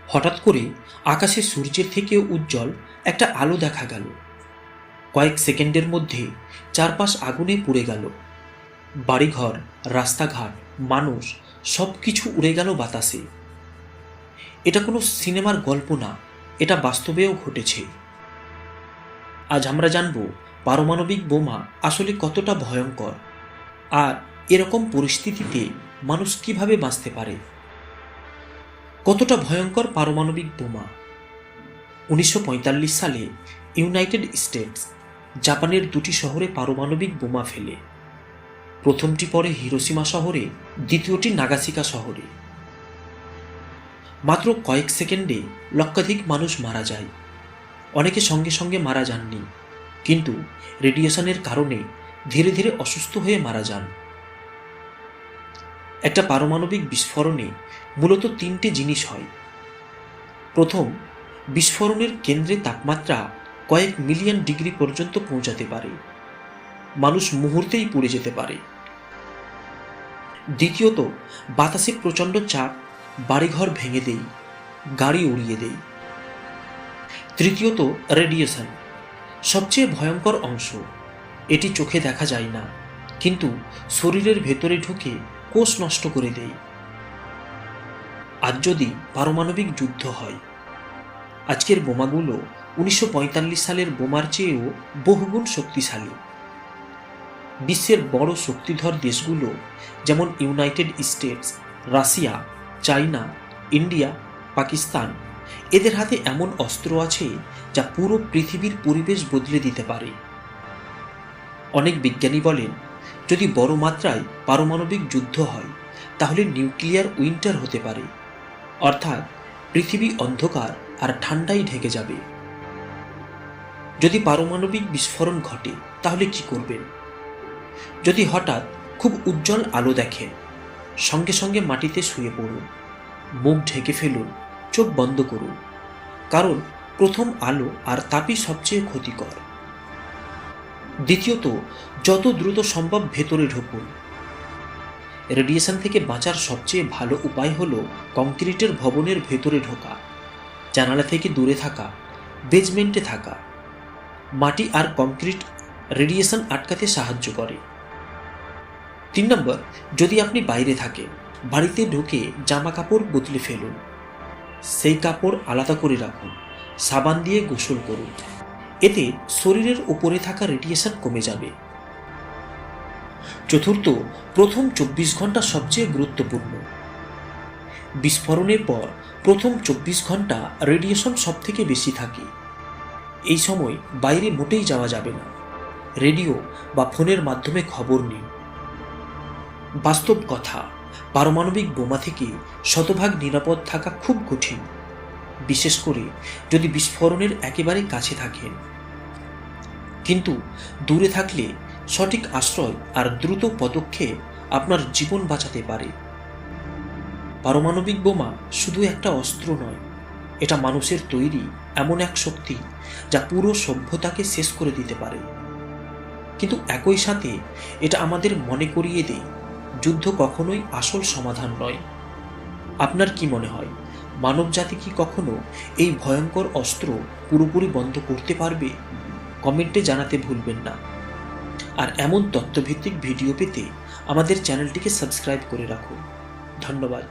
হঠাৎ করে আকাশে সূর্যের থেকেও উজ্জ্বল একটা আলো দেখা গেল। কয়েক সেকেন্ডের মধ্যে চারপাশ আগুনে পুড়ে গেল। বাড়িঘর, রাস্তাঘাট, মানুষ সব কিছু উড়ে গেল বাতাসে। এটা কোনো সিনেমার গল্প না, এটা বাস্তবেও ঘটেছে। আজ আমরা জানব পারমাণবিক বোমা আসলে কতটা ভয়ঙ্কর, আর এরকম পরিস্থিতিতে মানুষ কিভাবে বাঁচতে পারে। কতটা ভয়ঙ্কর পারমাণবিক বোমা। 1945 সালে ইউনাইটেড স্টেটস জাপানের দুটি শহরে পারমাণবিক বোমা ফেলে। প্রথমটি পড়ে হিরোশিমা শহরে, দ্বিতীয়টি নাগাসাকি শহরে। মাত্র কয়েক সেকেন্ডে লক্ষাধিক মানুষ মারা যায়। অনেকে সঙ্গে সঙ্গে মারা যাননি, কিন্তু রেডিয়েশনের কারণে ধীরে ধীরে অসুস্থ হয়ে মারা যান। একটা পারমাণবিক বিস্ফোরণে মূলত তিনটে জিনিস হয়। প্রথম, বিস্ফোরণের কেন্দ্রে তাপমাত্রা কয়েক মিলিয়ন ডিগ্রি পর্যন্ত পৌঁছাতে পারে, মানুষ মুহূর্তেই পুড়ে যেতে পারে। দ্বিতীয়ত, বাতাসে প্রচণ্ড চাপ বাড়িঘর ভেঙে দেয়, গাড়ি উড়িয়ে দেয়। তৃতীয়ত, রেডিয়েশন, সবচেয়ে ভয়ঙ্কর অংশ। এটি চোখে দেখা যায় না, কিন্তু শরীরের ভেতরে ঢুকে কোষ নষ্ট করে দেয়। আজ যদি পারমাণবিক যুদ্ধ হয়, আজকের বোমাগুলো 1945 সালের বোমার চেয়েও বহুগুণ শক্তিশালী। বিশ্বের বড় শক্তিধর দেশগুলো যেমন United states, Russia, China, India, Pakistan, এদের হাতে এমন অস্ত্র আছে যা পুরো পৃথিবীর পরিবেশ বদলে দিতে পারে। অনেক বিজ্ঞানী বলেন, যদি বড় মাত্রায় পারমাণবিক যুদ্ধ হয় তাহলে নিউক্লিয়ার উইন্টার হতে পারে, অর্থাৎ পৃথিবী অন্ধকার আর ঠান্ডায় ঢেকে যাবে। যদি পারমাণবিক বিস্ফোরণ ঘটে তাহলে কি করবেন? যদি হঠাৎ খুব উজ্জ্বল আলো দেখেন, সঙ্গে সঙ্গে মাটিতে শুয়ে পড়ুন, মুখ ঢেকে ফেলুন, চোখ বন্ধ করুন, কারণ প্রথম আলো আর তাপই সবচেয়ে ক্ষতিকর। দ্বিতীয়ত, যত দ্রুত সম্ভব ভেতরে ঢুকুন। রেডিয়েশন থেকে বাঁচার সবচেয়ে ভালো উপায় হলো কংক্রিটের ভবনের ভেতরে ঢোকা, জানালা থেকে দূরে থাকা, বেজমেন্টে থাকা। মাটি আর কংক্রিট রেডিয়েশন আটকাতে সাহায্য করে। 3 নম্বর, যদি আপনি বাইরে থাকেন, বাড়িতে ঢুকে জামা কাপড় বদলে ফেলুন, সেই কাপড় আলাদা করে রাখুন, সাবান দিয়ে গোসল করুন, এতে শরীরের উপরে থাকা রেডিয়েশন কমে যাবে। চতুর্থ, প্রথম 24 ঘন্টা সবচেয়ে গুরুত্বপূর্ণ। বিস্ফোরণের পর প্রথম 24 ঘন্টা রেডিয়েশন সব থেকে বেশি থাকে। এই সময় বাইরে মোটেই যাওয়া যাবে না। রেডিও বা ফোনের মাধ্যমে খবর নিন। বাস্তব কথা, পারমাণবিক বোমা থেকে শতভাগ নিরাপদ থাকা খুব কঠিন, বিশেষ করে যদি বিস্ফোরণের একেবারে কাছে থাকেন। কিন্তু দূরে থাকলে সঠিক আশ্রয় আর দ্রুত পদক্ষেপ আপনার জীবন বাঁচাতে পারে। পারমাণবিক বোমা শুধু একটা অস্ত্র নয়, এটা মানুষের তৈরি এমন এক শক্তি যা পুরো সভ্যতাকে শেষ করে দিতে পারে। কিন্তু একই সাথে এটা আমাদের মনে করিয়ে দেয়, যুদ্ধ কখনোই আসল সমাধান নয়। আপনার কি মনে হয়, মানবজাতি কি কখনো এই ভয়ঙ্কর অস্ত্র পুরোপুরি বন্ধ করতে পারবে? কমেন্টে জানাতে ভুলবেন না। আর এমন তথ্যভিত্তিক ভিডিও পেতে আমাদের চ্যানেলটিকে সাবস্ক্রাইব করে রাখুন। ধন্যবাদ।